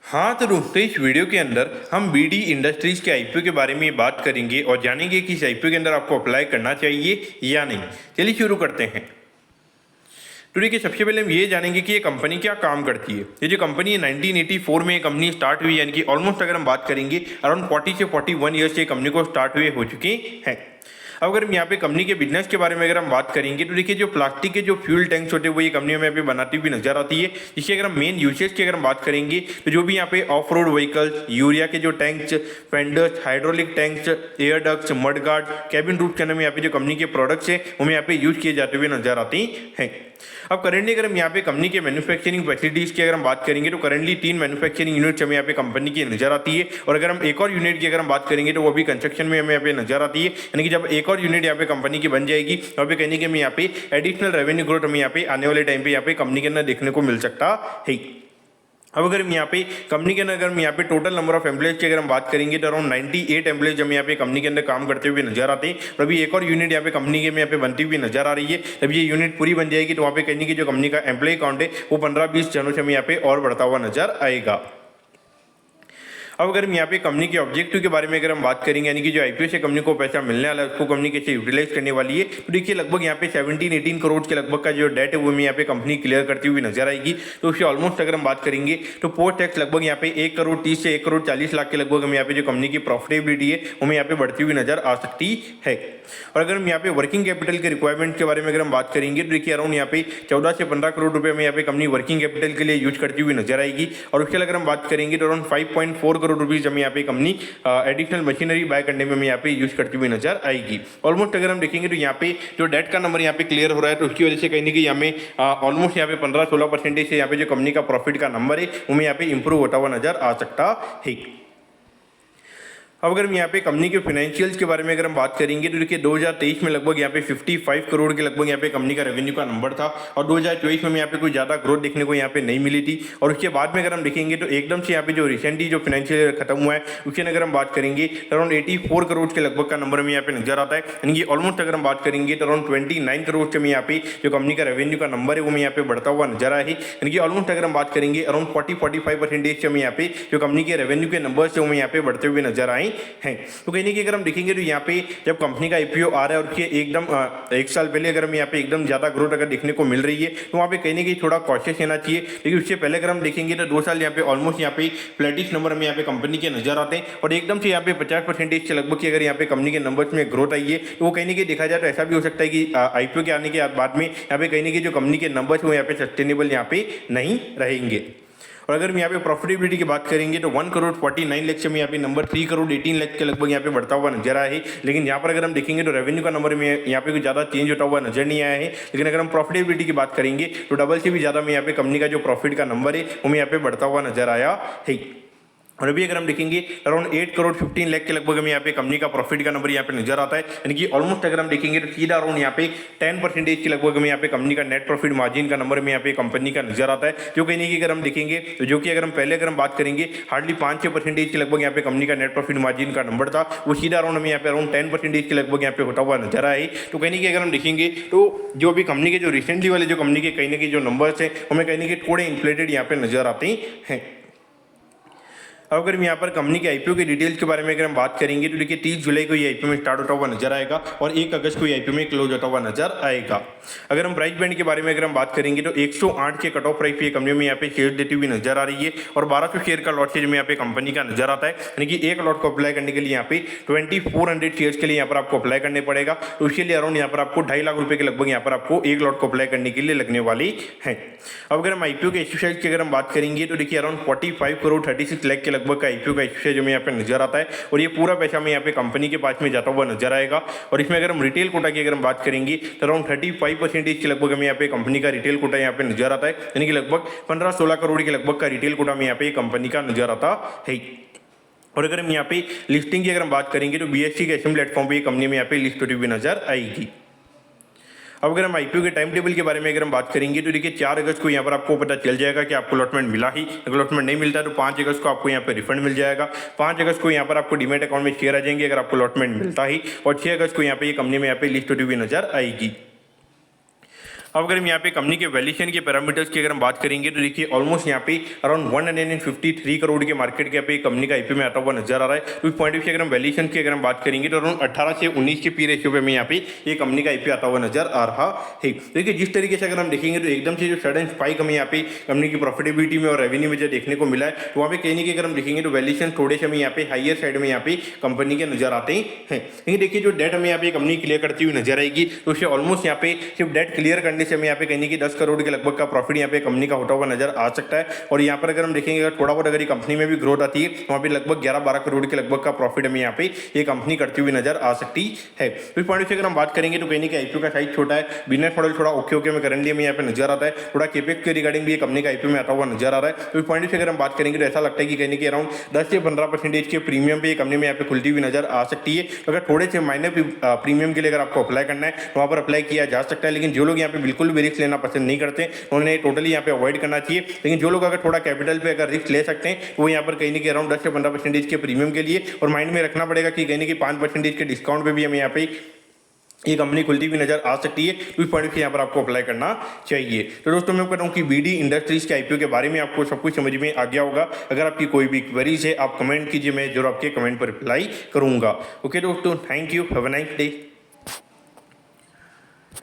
हाँ तो दोस्तों, इस वीडियो के अंदर हम बीडी इंडस्ट्रीज के आईपीओ के बारे में बात करेंगे और जानेंगे कि इस आईपीओ के अंदर आपको अप्लाई करना चाहिए या नहीं। चलिए शुरू करते हैं। तो देखिए, सबसे पहले हम ये जानेंगे कि ये कंपनी क्या काम करती है। ये जो कंपनी है 1984 में ये कंपनी स्टार्ट हुई, यानी कि ऑलमोस्ट अगर हम बात करेंगे अराउंड 40 से 41 ईयर्स से कंपनी को स्टार्ट हुए हो चुके हैं। अब अगर हम यहाँ पे कंपनी के बिजनेस के बारे में अगर हम बात करेंगे तो देखिए, जो प्लास्टिक के जो फ्यूल टैंक्स होते हैं वो ये कंपनी में यहाँ पे बनाती हुई नजर आती है। जिसके अगर हम मेन यूसेज की अगर हम बात करेंगे तो जो भी यहाँ पे ऑफ रोड व्हीकल्स, यूरिया के जो tanks, fenders, hydraulic tanks, air ducts, mud guard, cabin roof के अंदर में यहाँ पे जो कंपनी के प्रोडक्ट्स है वो यहाँ पे यूज किए जाते हुए नजर आती हैं। अब करेंटली अगर हम यहाँ पे कंपनी के मैन्युफैक्चरिंग फैसिलिटीज की अगर हम बात करेंगे तो करेंटली 3 मैन्युफैक्चरिंग यूनिट्स हमें यहाँ पे कंपनी की नजर आती है। और अगर हम एक और यूनिट की अगर हम बात करेंगे तो वो भी कंस्ट्रक्शन में हमें यहाँ पे नजर आती है। यानी कि जब एक और यूनिट यहाँ पे कंपनी की बन जाएगी तो अभी कहने की हमें यहाँ पे एडिशनल रेवेन्यू ग्रोथ हमें यहाँ पे आने वाले टाइम पे यहाँ पे कंपनी के अंदर देखने को मिल सकता है। अब अगर हम यहाँ पे कंपनी के अंदर अगर हम यहाँ पे टोटल नंबर ऑफ एम्प्लॉयज की अगर हम बात करेंगे तो अराउंड 98 एम्प्लॉयज हम यहाँ पे कंपनी के अंदर काम करते हुए नजर आते हैं। और अभी एक और यूनिट यहाँ पे कंपनी के में यहाँ पे बनती हुई नजर आ रही है। जब ये यूनिट पूरी बन जाएगी तो वहाँ पे कहने की जो कंपनी का एम्प्लॉय काउंट है वो 15-20 जनों से हमें यहाँ पे और बढ़ता हुआ नजर आएगा। अब अगर हम यहाँ पे कंपनी के ऑब्जेक्टिव के बारे में अगर हम बात करेंगे, यानी कि जो आईपीओ से कंपनी को पैसा मिलने वाला है उसको कंपनी कैसे यूटिलाइज करने वाली है, तो देखिए लगभग यहाँ पे 17-18 करोड़ के लगभग का जो डेट है वो हमें यहाँ पे कंपनी क्लियर करती हुई नजर आएगी। तो उससे ऑलमोस्ट अगर हम बात करेंगे तो पोस्ट टैक्स लगभग यहाँ पे 1 करोड़ 30 से 1 करोड़ 40 लाख के लगभग हमें यहाँ पे जो कंपनी की प्रॉफिटेबिलिटी है वो हमें यहाँ पे बढ़ती हुई नजर आ सकती है। और अगर हम यहाँ पे वर्किंग कैपिटल के रिक्वायरमेंट के बारे में अगर हम बात करेंगे तो देखिए अराउंड यहाँ पे 14 से 15 करोड़ रुपए में यहाँ पे कंपनी वर्किंग कैपिटल के लिए यूज करती हुई नजर आएगी। और उसके अगर हम बात करेंगे तो अराउंड 5.4 करोड़ रुपीज हमें यहाँ पे कंपनी एडिशनल मशीनरी बाय करने में हमें यहाँ पे यूज करती हुई नजर आएगी। ऑलमोस्ट अगर हम देखेंगे तो यहाँ पे जो डेट का नंबर यहाँ पे क्लियर हो रहा है तो उसकी वजह से कहीं ना कहीं हमें ऑलमोस्ट यहाँ पे 15-16% से यहाँ पे जो कंपनी का प्रॉफिट का नंबर है वो हमें यहाँ पे इंप्रूव होता हुआ नजर आ सकता है। अब अगर हम यहाँ पे कंपनी के फाइनेंशियल्स के बारे में अगर हम बात करेंगे तो देखिए 2023 में लगभग यहाँ पे 55 करोड़ के लगभग यहाँ पे कंपनी का रेवेन्यू का नंबर था। और 2024 में यहाँ पे कोई ज़्यादा ग्रोथ देखने को यहाँ पे नहीं मिली थी। और उसके बाद में अगर हम देखेंगे तो एकदम से यहाँ पे जो रिसेंटली जो फाइनेंशियल ईयर खत्म हुआ है उसके अगर हम बात करेंगे तो अराउंड 84 करोड़ के लगभग का नंबर हमें यहाँ पे नजर आता है। यानी कि ऑलमोस्ट अगर हम बात करेंगे तो अराउंड 29 करोड़ से हमें यहाँ पे जो कंपनी का रेवेन्यू का नंबर है वो हमें यहाँ पे बढ़ता हुआ नजर आया है। यानी कि ऑलमोस्ट अगर हम बात करेंगे अराउंड 40-45% से हमें यहाँ पे जो कंपनी के रेवेन्यू के नंबर से हमें यहाँ पे बढ़ते हुए नजर आए हैं। तो कहने की अगर हम देखेंगे तो यहाँ पे जब कंपनी का आईपीओ आ रहा है और उसके एकदम 1 साल पहले अगर हम यहाँ पे एकदम ज़्यादा ग्रोथ अगर देखने को मिल रही है तो वहाँ पे कहने की थोड़ा कॉशियस रहना चाहिए। लेकिन उससे पहले अगर हम देखेंगे तो 2 साल यहाँ पे ऑलमोस्ट यहाँ पे फ्लैटिश नंबर हमें यहाँ पे कंपनी के नजर आते हैं। और एकदम से यहाँ पे 50% से लगभग की अगर यहाँ पे कंपनी के नंबर्स में ग्रोथ आई है तो वो कहने की देखा जाए तो ऐसा भी हो सकता है कि आईपीओ के आने के बाद में यहाँ पे कहने की जो कंपनी के नंबर्स वो यहाँ पे सस्टेनेबल यहाँ पे नहीं रहेंगे। और अगर हम यहाँ पे प्रॉफिटेबिलिटी की बात करेंगे तो 1 करोड़ 49 लाख से हमें यहाँ पे नंबर 3 करोड़ 18 लाख के लगभग यहाँ पे बढ़ता हुआ नजर आया है। लेकिन यहाँ पर अगर हम देखेंगे तो रेवेन्यू का नंबर में यहाँ पे कुछ ज़्यादा चेंज होता हुआ नजर नहीं आया है। लेकिन अगर हम प्रॉफिटेबिलिटी की बात करेंगे तो डबल से भी ज़्यादा में यहाँ पे कंपनी का जो प्रॉफिट का नंबर है वो हमें यहाँ पे बढ़ता हुआ नजर आया है। और अभी अगर हम देखेंगे अराउंड 8 करोड़ 15 लाख के लगभग हमें यहाँ पे कंपनी का प्रॉफिट का नंबर यहाँ पे नजर आता है। यानी कि ऑलमोस्ट अगर हम देखेंगे तो सीधा अराउंड यहाँ पे 10% के लगभग हमें यहाँ पे कंपनी का नेट प्रॉफिट मार्जिन का नंबर में यहाँ पे कंपनी का नजर आता है। जो कहने की अगर हम देखेंगे तो जो कि अगर हम पहले अगर हम बात करेंगे हार्डली 5-6% के लगभग यहाँ पे कंपनी का नेट प्रॉफिट मार्जिन का नंबर था, वो सीधा अराउंड हमें यहाँ पे अराउंड 10% के लगभग यहाँ पे होता हुआ नजर आए। तो कहने की अगर हम देखेंगे तो जो भी कंपनी के जो रिसेंटली वाले जो कंपनी के कहीं ना कहीं जो नंबर्स हैं हमें कहने के थोड़े इन्फ्लेटेड यहाँ पे नजर आते हैं। अब अगर हम यहाँ पर कंपनी के आईपीओ के डिटेल्स के बारे में अगर हम बात करेंगे तो देखिए 30 जुलाई को ये आईपीओ में स्टार्ट होता हुआ नजर आएगा और 1 अगस्त को ये आईपीओ में क्लोज होता हुआ नजर आएगा। अगर हम प्राइस बैंड के बारे में अगर हम बात करेंगे तो 108 के कट ऑफ प्राइस पे कंपनी में यहाँ पे शेयर देती हुई नजर आ रही है। और 1200 शेयर का लॉट शेयर में यहाँ पे कंपनी का नजर आता है। यानी कि एक लॉट को अप्लाई करने के लिए यहाँ पे 2400 शेयर के लिए यहाँ पर आपको अप्लाई करने पड़ेगा। तो उसके लिए अराउंड यहाँ पर आपको 2.5 लाख रुपए के लगभग यहाँ पर आपको एक लॉट को अप्लाई करने के लिए लगने वाली है। अब अगर हम आईपीओ के इश्यू साइज की अगर हम बात करेंगे तो देखिए अराउंड 45 करोड़ 36 लाख के लगभग का आईपीओ का जो में यहाँ पे नजर आता है। और ये पूरा पैसा में यहाँ पे कंपनी के पास में जाता हुआ नजर आएगा। और इसमें अगर हम रिटेल कोटा की अगर हम बात करेंगे तो अराउंड 35% के लगभग हमें यहाँ पे कंपनी का रिटेल कोटा यहाँ पे नजर आता है। यानी कि लगभग 15-16 करोड़ के लगभग का रिटेल कोटा में यहाँ पे कंपनी का नजर आता है। और अगर हम यहाँ पे लिस्टिंग की अगर हम बात करेंगे तो बीएससी के एसएम प्लेटफॉर्म पे कंपनी में यहाँ पे लिस्ट होती हुई नजर आएगी। अब अगर हम आईपीओ के टाइम टेबल के बारे में अगर हम बात करेंगे तो देखिए 4 अगस्त को यहाँ पर आपको पता चल जाएगा कि आपको अलॉटमेंट मिला ही। अगर अलॉटमेंट नहीं मिलता तो 5 अगस्त को आपको यहाँ पे रिफंड मिल जाएगा। 5 अगस्त को यहाँ पर आपको डीमेट अकाउंट में शेयर आ जाएंगे अगर आपको अलॉटमेंट मिलता ही। और 6 अगस्त को यहाँ पे ये कंपनी में यहाँ पे लिस्ट होती हुई नजर आएगी। अब अगर हम यहाँ पे कंपनी के वैल्यूएशन के पैरामीटर्स की अगर हम बात करेंगे तो देखिए ऑलमोस्ट यहाँ पे अराउंड 153 करोड़ के मार्केट कैप पे कंपनी का आईपीओ में आता हुआ नजर आ रहा है। तो इस पॉइंट ऑफ व्यू से अगर हम वैल्यूएशन की अगर हम बात करेंगे तो अराउंड 18 से 19 के पी रेशियो पे हमें यहाँ पे ये कंपनी का आईपीओ आता हुआ नजर आ रहा है। देखिए जिस तरीके से अगर हम देखेंगे तो एकदम से जो सडन स्पाइक हमें यहाँ पे कंपनी की प्रॉफिटेबिलिटी में और रेवेन्यू में जो देखने को मिला है, तो वहाँ पे कहीं ना कहीं अगर हम देखेंगे तो वैल्यूएशन थोड़े से हमें यहाँ पे हाइयर साइड में यहाँ पे कंपनी के नजर आते हैं। लेकिन देखिए जो डेट हमें यहाँ पे कंपनी क्लियर करती हुई नजर आएगी तो उससे ऑलमोस्ट यहाँ पे सिर्फ डेट क्लियर करने से हमें यहाँ पे कहीं कि 10 करोड़ के लगभग का प्रॉफिट यहाँ पे कंपनी का होता हुआ नजर आ सकता है। और यहाँ पर अगर हम देखेंगे अगर थोड़ा बहुत अगर ये कंपनी में भी ग्रोथ आती है तो वहाँ पे लगभग 11-12 करोड़ के लगभग का प्रॉफिट हमें यहाँ पे ये कंपनी करती हुई नजर आ सकती है। तो इस पॉइंट से अगर हम बात करेंगे तो कहीं कि आईपीओ का साइज छोटा है, बिजनेस मॉडल थोड़ा ओके में करंटली हमें यहाँ पे नजर आता है, थोड़ा केपेक्स के रिगार्डिंग भी ये कंपनी का आईपीओ में आता हुआ नजर आ रहा है। तो इस पॉइंट से अगर हम बात करेंगे तो ऐसा लगता है कि कहीं कि अराउंड 10 से 15% के प्रीमियम पे ये कंपनी में यहाँ पे खुलती हुई नजर आ सकती है। तो अगर थोड़े से माइनर प्रीमियम के लिए अगर आपको अप्लाई करना है तो वहाँ पर अप्लाई किया जा सकता है। लेकिन जो लोग यहाँ पे बिल्कुल भी रिस्क लेना पसंद नहीं करते उन्हें टोटली यहाँ पे अवॉइड करना चाहिए। लेकिन जो लोग अगर थोड़ा कैपिटल पे अगर रिस्क ले सकते हैं तो वो यहाँ पर कहीं ना कहीं अराउंड 10 से 15% के प्रीमियम के लिए, और माइंड में रखना पड़ेगा कि कहीं ना कहीं 5% के डिस्काउंट पे भी हमें यहाँ पे ये कंपनी खुलती हुई नजर आ सकती है। तो इस पॉइंट से यहाँ पर आपको अप्लाई करना चाहिए। तो दोस्तों मैं कहता हूँ कि बीडी इंडस्ट्रीज के आईपीओ के बारे में आपको सब कुछ समझ में आ गया होगा। अगर आपकी कोई भी क्वेरीज है आप कमेंट कीजिए, मैं जरूर आपके कमेंट पर रिप्लाई करूंगा। ओके दोस्तों, thank you, have a nice day.